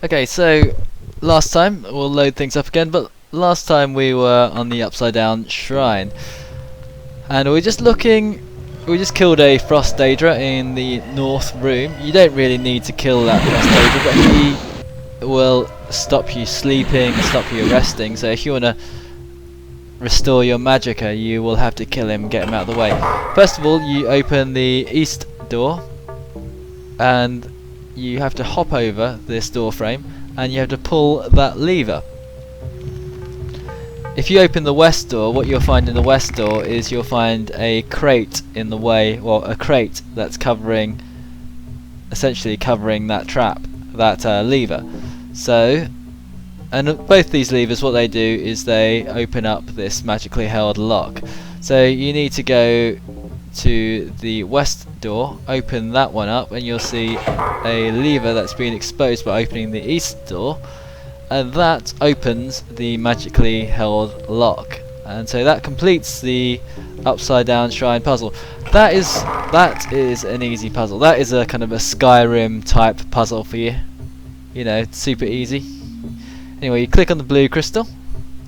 Okay, so last time, we'll load things up again, but last time we were on the upside down shrine. And we just killed a frost daedra in the north room. You don't really need to kill that frost daedra, but he will stop you sleeping, stop you resting, so if you want to restore your magicka, you will have to kill him, get him out of the way. First of all, you open the east door, and you have to hop over this door frame, and you have to pull that lever. If you open the west door, what you'll find in the west door is you'll find a crate in the way, well, a crate that's essentially covering that trap, that lever. So, and both these levers, what they do is they open up this magically held lock. So you need to go to the west door, open that one up, and you'll see a lever that's been exposed by opening the east door, and that opens the magically held lock. And so that completes the upside down shrine puzzle. That is an easy puzzle. That is a kind of a Skyrim type puzzle for you. You know, it's super easy. Anyway, you click on the blue crystal.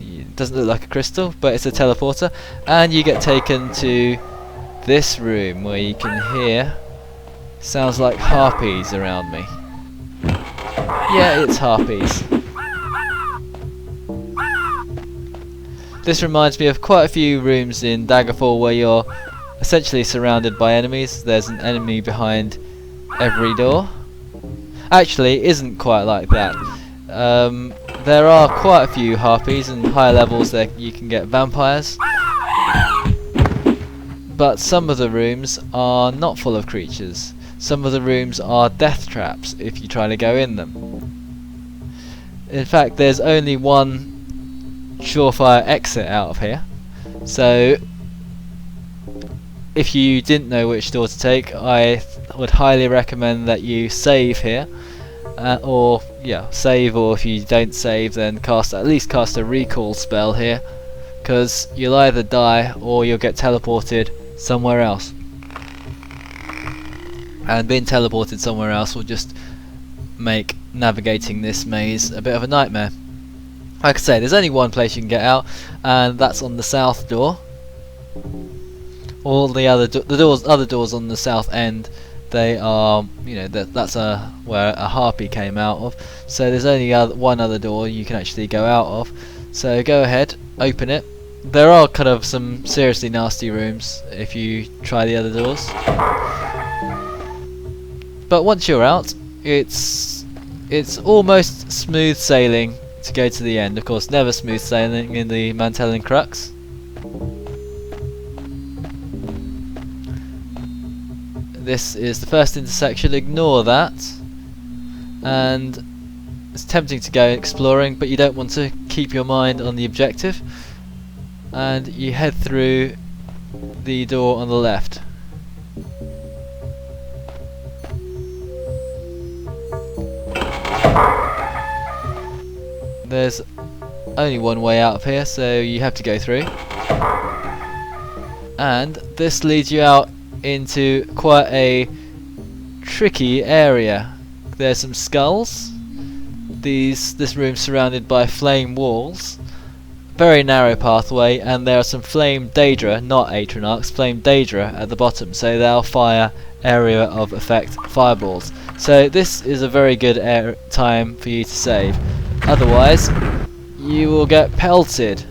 It doesn't look like a crystal, but it's a teleporter, and you get taken to this room where you can hear sounds like harpies around me. Yeah, it's harpies. This reminds me of quite a few rooms in Daggerfall where you're essentially surrounded by enemies. There's an enemy behind every door. Actually, it isn't quite like that. There are quite a few harpies, and higher levels there you can get vampires. But some of the rooms are not full of creatures. Some of the rooms are death traps if you try to go in them. In fact, there's only one surefire exit out of here. So if you didn't know which door to take, I would highly recommend that you save here. Save, or if you don't save, then at least cast a recall spell here, because you'll either die or you'll get teleported somewhere else, and being teleported somewhere else will just make navigating this maze a bit of a nightmare. Like I say, there's only one place you can get out, and that's on the south door. All the other doors on the south end, they are, that's where a harpy came out of. So there's only one other door you can actually go out of. So go ahead, open it. There are kind of some seriously nasty rooms if you try the other doors. But once you're out, it's almost smooth sailing to go to the end. Of course, never smooth sailing in the Mantellen Crux. This is the first intersection, ignore that. And it's tempting to go exploring, but you don't want to. Keep your mind on the objective. And you head through the door on the left. There's only one way out of here, so you have to go through. And this leads you out into quite a tricky area. There's some skulls. This room's surrounded by flame walls. Very narrow pathway, and there are some flame daedra, not atronachs, flame daedra at the bottom, so they'll fire area of effect fireballs. So this is a very good time for you to save. Otherwise, you will get pelted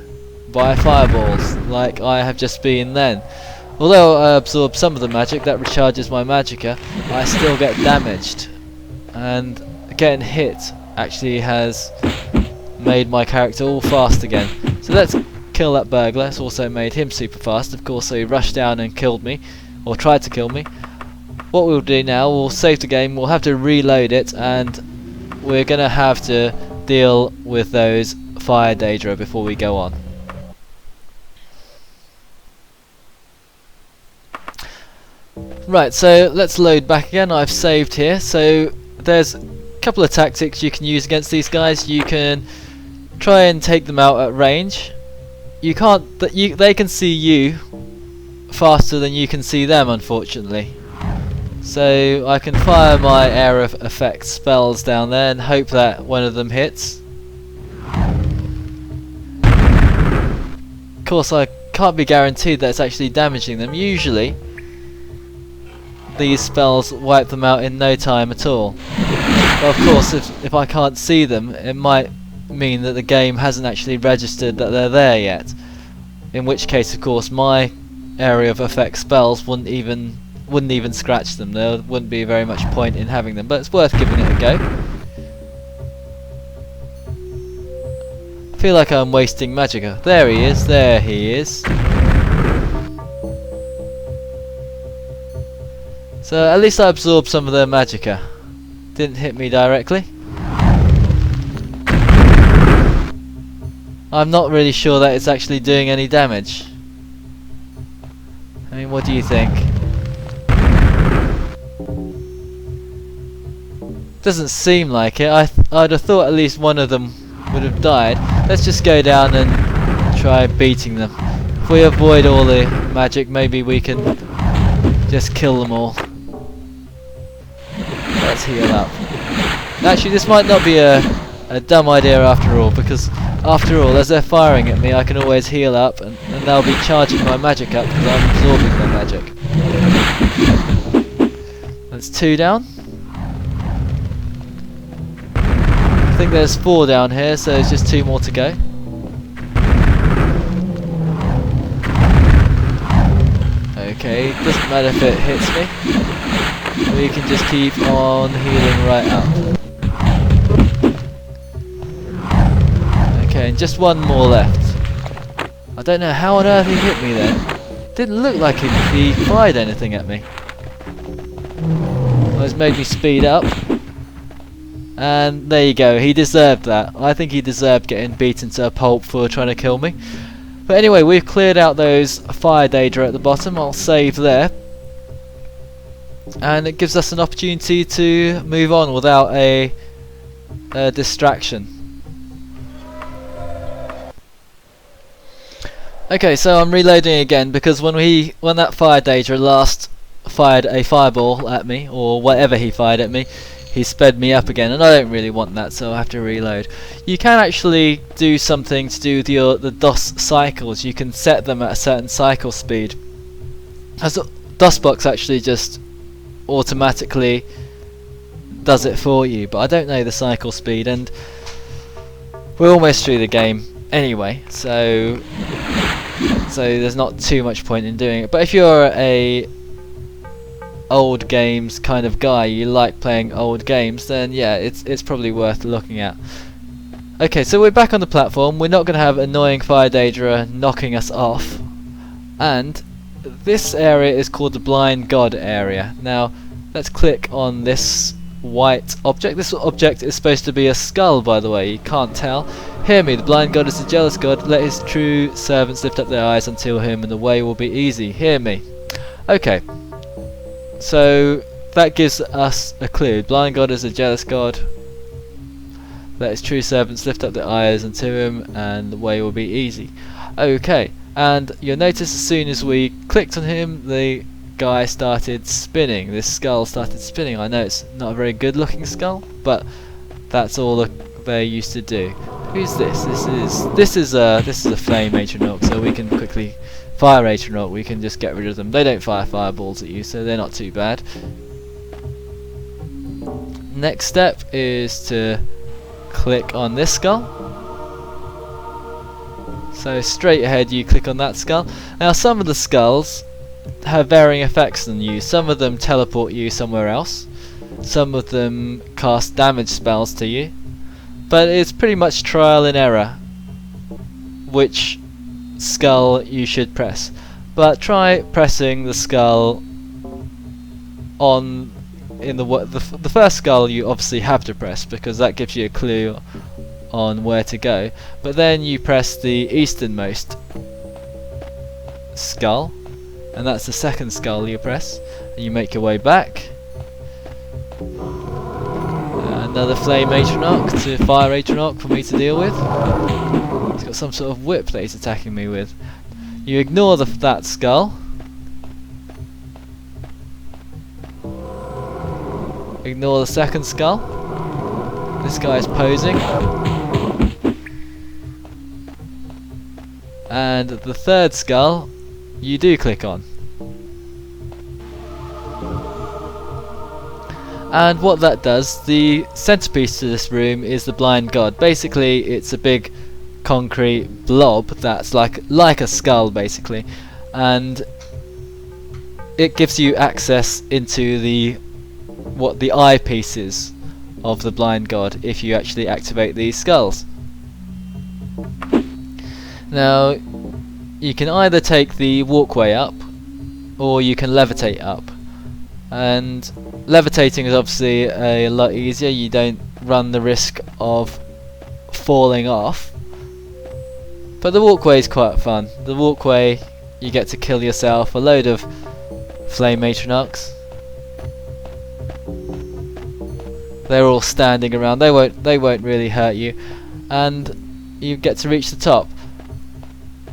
by fireballs, like I have just been then. Although I absorb some of the magic that recharges my magicka, I still get damaged, and getting hit actually has made my character all fast again. So let's kill that burglar. It's also made him super fast, of course, so he rushed down and killed me, or tried to kill me. What we'll do now, we'll save the game, we'll have to reload it, and we're going to have to deal with those fire daedra before we go on. Right, so let's load back again. I've saved here. So there's a couple of tactics you can use against these guys. You can try and take them out at range. You can't. They can see you faster than you can see them, unfortunately. So I can fire my area of effect spells down there and hope that one of them hits. Of course, I can't be guaranteed that it's actually damaging them. Usually these spells wipe them out in no time at all. But of course, if I can't see them, it might mean that the game hasn't actually registered that they're there yet. In which case, of course, my area of effect spells wouldn't even scratch them. There wouldn't be very much point in having them, but it's worth giving it a go. I feel like I'm wasting magicka. There he is, there he is. So at least I absorbed some of their magicka. Didn't hit me directly. I'm not really sure that it's actually doing any damage. I mean, what do you think? Doesn't seem like it. I'd have thought at least one of them would have died. Let's just go down and try beating them. If we avoid all the magic, maybe we can just kill them all. Let's heal up. Actually, this might not be a dumb idea after all, because after all, as they're firing at me, I can always heal up, and they'll be charging my magic up because I'm absorbing their magic. That's 2 down. I think there's 4 down here, so it's just 2 more to go. Okay, doesn't matter if it hits me. We can just keep on healing right up. Okay, and just 1 more left. I don't know how on earth he hit me then. Didn't look like he fired anything at me. Well, it's made me speed up. And there you go, he deserved that. I think he deserved getting beaten to a pulp for trying to kill me. But anyway, we've cleared out those fire Daedra at the bottom. I'll save there. And it gives us an opportunity to move on without a distraction. Okay, so I'm reloading again because when that fire Daedra last fired a fireball at me, or whatever he fired at me, he sped me up again, and I don't really want that, so I have to reload. You can actually do something to do with the DOS cycles. You can set them at a certain cycle speed. As DOSBox actually just automatically does it for you, but I don't know the cycle speed, and we're almost through the game anyway, so there's not too much point in doing it. But if you're a old games kind of guy, you like playing old games, then yeah, it's probably worth looking at. Okay, so we're back on the platform. We're not going to have annoying fire Daedra knocking us off, and this area is called the Blind God area. Now let's click on this white object. This object is supposed to be a skull, by the way, you can't tell. Hear me, the blind God is a jealous God. Let his true servants lift up their eyes unto him, and the way will be easy. Hear me. Okay, so that gives us a clue. Blind God is a jealous God. Let his true servants lift up their eyes unto him, and the way will be easy. Okay, and you'll notice as soon as we clicked on him, the guy started spinning. This skull started spinning. I know it's not a very good looking skull, but that's all they used to do. Who's this? This is a flame Atronach, so we can quickly fire Atronach. We can just get rid of them. They don't fire fireballs at you, so they're not too bad. Next step is to click on this skull. So straight ahead you click on that skull. Now some of the skulls have varying effects on you. Some of them teleport you somewhere else. Some of them cast damage spells to you. But it's pretty much trial and error which skull you should press. But try pressing the skull on the first skull. You obviously have to press because that gives you a clue on where to go. But then you press the easternmost skull, and that's the second skull you press, and you make your way back. Another flame Atronach to fire Atronach for me to deal with. He's got some sort of whip that he's attacking me with. You ignore that skull. Ignore the second skull. This guy's posing. And the third skull you do click on. And what that does, the centerpiece to this room is the blind god. Basically it's a big concrete blob that's like a skull basically, and it gives you access into the eyepieces of the blind god if you actually activate these skulls. Now you can either take the walkway up or you can levitate up, and levitating is obviously a lot easier. You don't run the risk of falling off, but the walkway is quite fun. The walkway, you get to kill yourself a load of flame matronarchs. They're all standing around. They won't really hurt you, and you get to reach the top.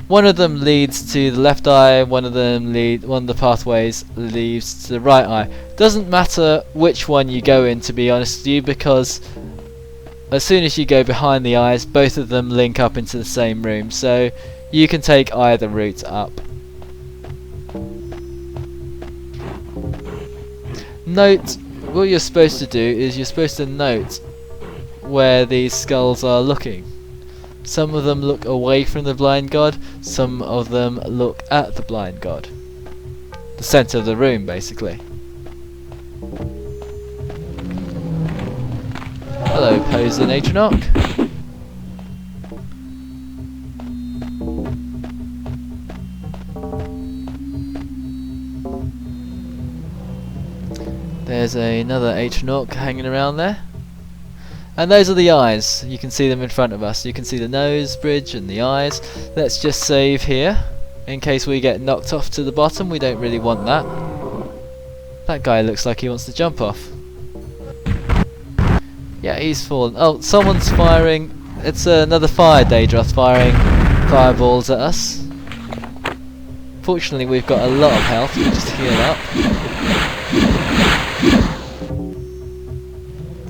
One of them leads to the left eye, one of the pathways leads to the right eye. Doesn't matter which one you go in, to be honest with you, because as soon as you go behind the eyes, both of them link up into the same room, so you can take either route up. Note, what you're supposed to do is you're supposed to note where these skulls are looking. Some of them look away from the blind god, some of them look at the blind god. The centre of the room, basically. Hello, posing Atronach. There's another Atronach hanging around there. And those are the eyes. You can see them in front of us. You can see the nose bridge and the eyes. Let's just save here in case we get knocked off to the bottom. We don't really want that. That guy looks like he wants to jump off. Yeah, he's fallen. Oh, someone's firing. It's another fire Daedroth firing fireballs at us. Fortunately, we've got a lot of health. We'll just heal up.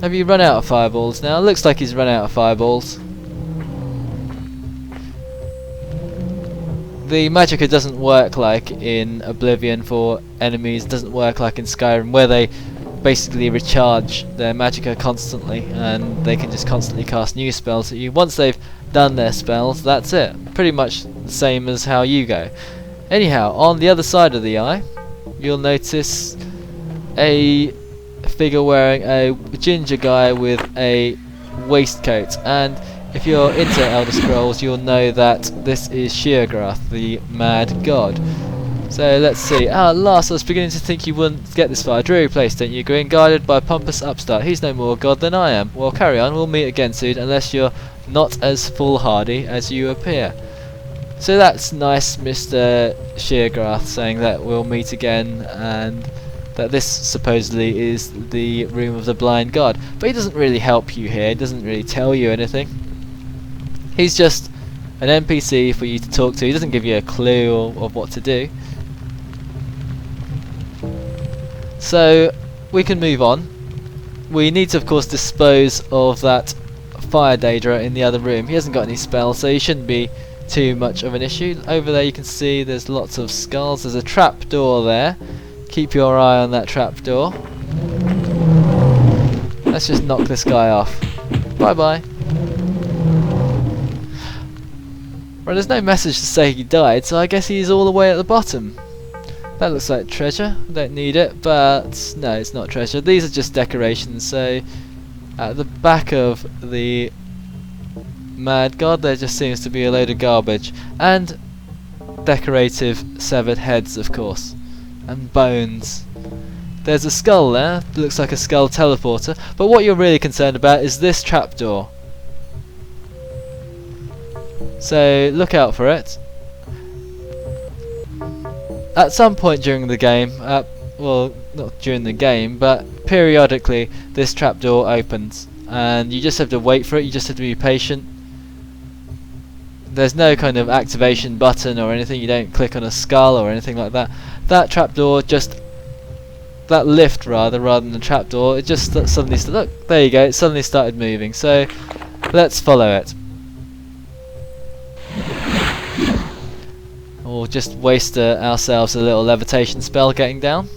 Have you run out of fireballs now? Looks like he's run out of fireballs. The magicka doesn't work like in Oblivion for enemies, doesn't work like in Skyrim, where they basically recharge their magicka constantly and they can just constantly cast new spells at you. Once they've done their spells, that's it. Pretty much the same as how you go. Anyhow, on the other side of the eye, you'll notice a figure wearing a ginger guy with a waistcoat, and if you're into Elder Scrolls you'll know that this is Sheergrath, the mad god. So let's see. At last, I was beginning to think you wouldn't get this far. Dreary place, don't you agree? Guarded by a pompous upstart. He's no more god than I am. Well, carry on, we'll meet again soon, unless you're not as foolhardy as you appear. So that's nice, Mr. Sheergrath, saying that we'll meet again, and that this supposedly is the room of the blind god. But he doesn't really help you here, he doesn't really tell you anything. He's just an NPC for you to talk to, he doesn't give you a clue of what to do. So we can move on. We need to of course dispose of that fire Daedra in the other room. He hasn't got any spells, so he shouldn't be too much of an issue. Over there you can see there's lots of skulls, there's a trap door there. Keep your eye on that trapdoor. Let's just knock this guy off. Bye bye. Well, there's no message to say he died, so I guess he's all the way at the bottom. That looks like treasure. I don't need it, but no, it's not treasure. These are just decorations. So at the back of the mad god there just seems to be a load of garbage. And decorative severed heads, of course. And bones. There's a skull there, looks like a skull teleporter, but what you're really concerned about is this trapdoor. So look out for it. At some point during the game, well, not during the game, but periodically this trapdoor opens, and you just have to wait for it, you just have to be patient. There's no kind of activation button or anything, you don't click on a skull or anything like that. That trapdoor just that lift rather than the trapdoor, it just suddenly look, there you go, it suddenly started moving. So let's follow it. Or just waste ourselves a little levitation spell getting down.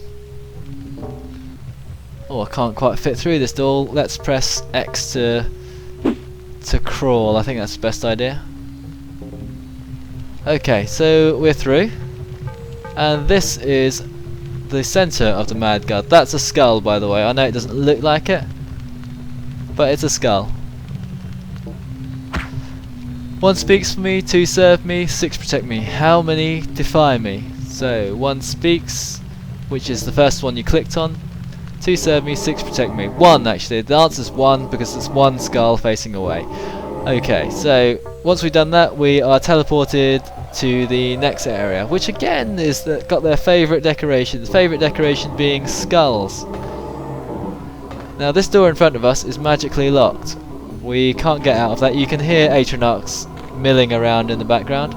Oh, I can't quite fit through this door. Let's press X to crawl. I think that's the best idea. Okay, so we're through. And this is the centre of the Mad God. That's a skull, by the way. I know it doesn't look like it, but it's a skull. 1 speaks for me, 2 serve me, 6 protect me. How many defy me? So 1 speaks, which is the first one you clicked on. 2 serve me, 6 protect me. 1 actually. The answer's 1 because it's 1 skull facing away. Okay, so once we've done that, we are teleported to the next area, which again is got their favourite decoration. The favourite decoration being skulls. Now this door in front of us is magically locked. We can't get out of that. You can hear Atronachs milling around in the background.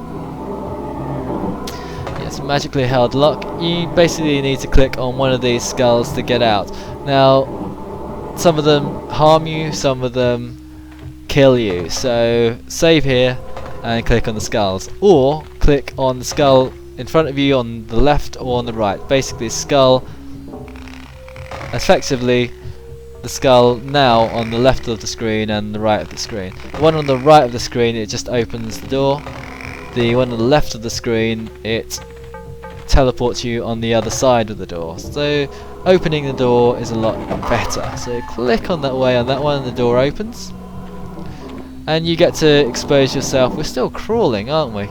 It's a magically held lock. You basically need to click on one of these skulls to get out. Now some of them harm you, some of them kill you, so save here and click on the skulls, or click on the skull in front of you on the left or on the right. Basically skull, effectively the skull now on the left of the screen and the right of the screen. The one on the right of the screen, it just opens the door. The one on the left of the screen, it teleports you on the other side of the door. So opening the door is a lot better. So click on that way on that one and the door opens. And you get to expose yourself. We're still crawling, aren't we?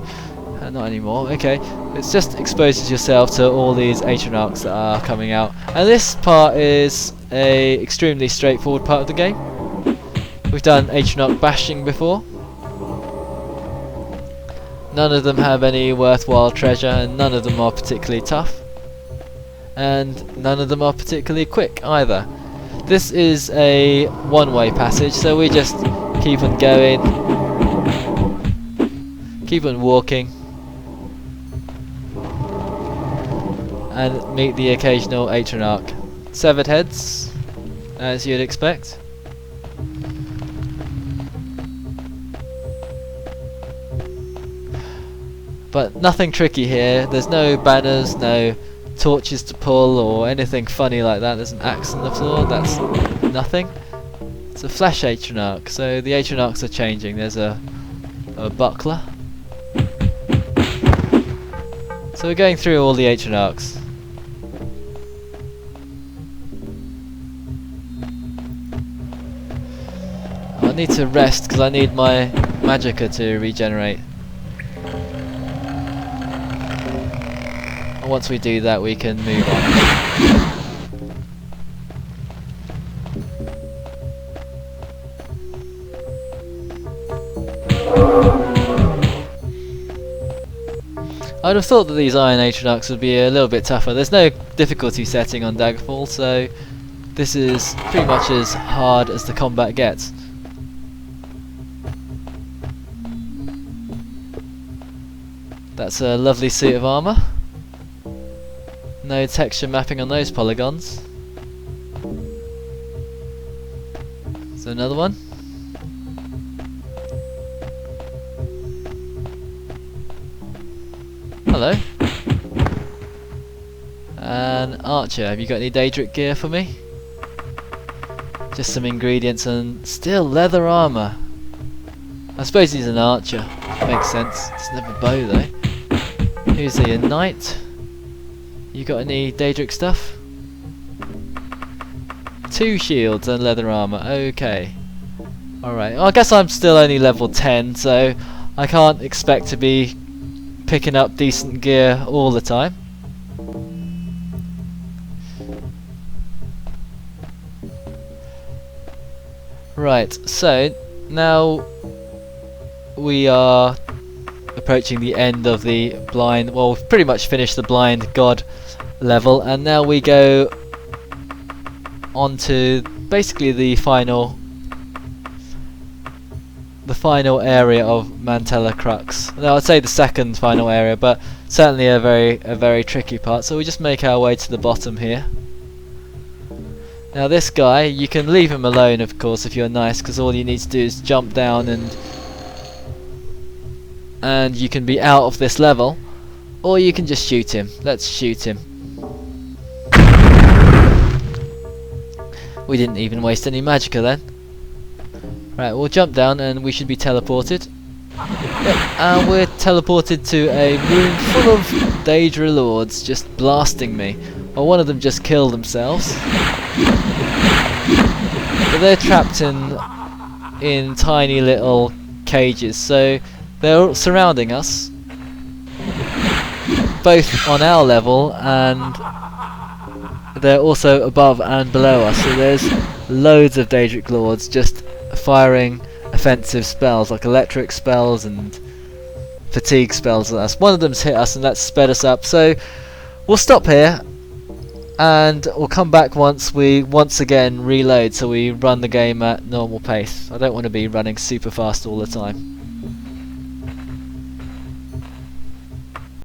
Not anymore. Okay. It just exposes yourself to all these Atronachs that are coming out. And this part is a extremely straightforward part of the game. We've done Atronach bashing before. None of them have any worthwhile treasure, and none of them are particularly tough. And none of them are particularly quick either. This is a one-way passage, so we just keep on going, keep on walking, and meet the occasional Atronach. Severed heads, as you'd expect. But nothing tricky here. There's no banners, no torches to pull or anything funny like that. There's an axe on the floor. That's nothing. It's a flesh Atronach, so the Atronachs are changing. There's a buckler. So we're going through all the Atronachs. I need to rest because I need my magicka to regenerate. And once we do that, we can move on. I'd have thought that these Iron Atronachs would be a little bit tougher. There's no difficulty setting on Daggerfall, so this is pretty much as hard as the combat gets. That's a lovely suit of armour. No texture mapping on those polygons. So another one. Hello. And Archer, have you got any Daedric gear for me? Just some ingredients and still leather armour. I suppose he's an archer. Makes sense. Doesn't have a bow though. Who's he, a knight? You got any Daedric stuff? 2 shields and leather armour. Okay. Alright. Well, I guess I'm still only level 10, so I can't expect to be picking up decent gear all the time. Right, so now we are approaching the end of the blind, well, we've pretty much finished the blind god level, and now we go on to basically the final area of Mantellen Crux. Now I'd say the second final area, but certainly a very tricky part. So we just make our way to the bottom here. Now this guy, you can leave him alone of course if you're nice, because all you need to do is jump down and you can be out of this level, or you can just shoot him. Let's shoot him. We didn't even waste any magicka then. Right, we'll jump down and we should be teleported. Yep, and we're teleported to a room full of Daedra Lords just blasting me. Well, one of them just killed themselves. But they're trapped in tiny little cages, so they're surrounding us, both on our level, and they're also above and below us. So there's loads of Daedric Lords just firing offensive spells like electric spells and fatigue spells at us. One of them's hit us and that's sped us up, so we'll stop here and we'll come back once we once again reload, so we run the game at normal pace. I don't want to be running super fast all the time.